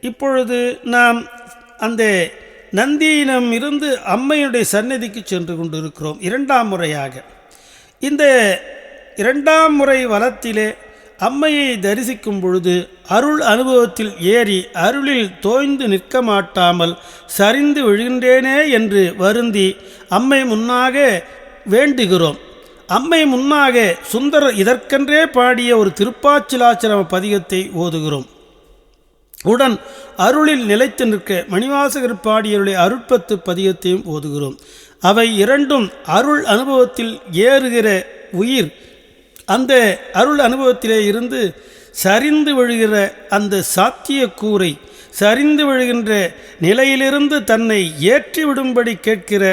இப்பொழுது நாம் அந்த நந்தியினம் இருந்து அம்மையுடைய சந்நிதிக்கு சென்று கொண்டிருக்கிறோம். இரண்டாம் முறையாக இந்த இரண்டாம் முறை வலத்திலே அம்மையை தரிசிக்கும் பொழுது அருள் அனுபவத்தில் ஏறி அருளில் தோய்ந்து நிற்க மாட்டாமல் சரிந்து விழுகின்றேனே என்று வருந்தி அம்மை முன்னாக வேண்டுகிறோம். அம்மை முன்னாக சுந்தரர் இதற்கென்றே பாடிய ஒரு திருப்பாச்சிலாச்சரம பதிகத்தை ஓதுகிறோம். உடன் அருளில் நிலைத்து நிற்க மணிவாசகர் பாடியருடைய அருட்பத்து பதிகத்தையும் ஓதுகிறோம். அவை இரண்டும் அருள் அனுபவத்தில் ஏறுகிற உயிர் அந்த அருள் அனுபவத்திலே இருந்து சரிந்து விழுகிற அந்த சாத்திய கூரை சரிந்து விழுகின்ற நிலையிலிருந்து தன்னை ஏற்றிவிடும்படி கேட்கிற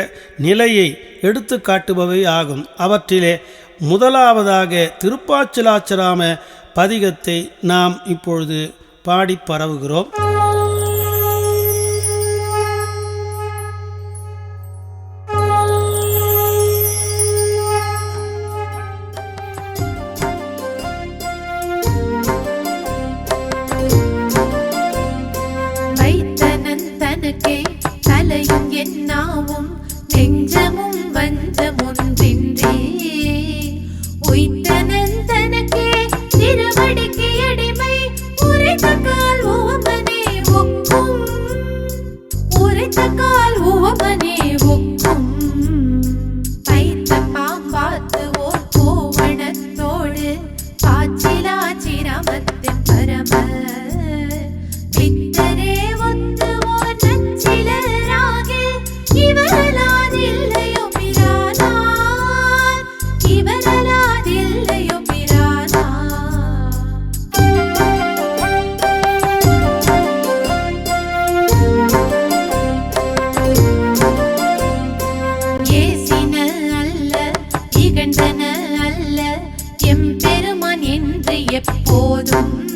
நிலையை எடுத்து காட்டுபவை ஆகும். அவற்றிலே முதலாவதாக திருப்பாச்சிலாச்சராம பதிகத்தை நாம் இப்பொழுது பாடி பரவுகிறோம். தலையும் என்னாவும் நெஞ்சமும் வஞ்சமொன்றின்றே உய்த்தனன் தனக்கே திருவடிக்கு அடிமை உரைத்தக்கால் ஓமனே ஒக்கும் உரைத்தக்கால் ஓமனே ஒக்கும் பைத்த பாம்பாத்து ஓர் கோவணத்தோடு பாச்சிலாச்சிரமத்தின் பரம எப்போதும்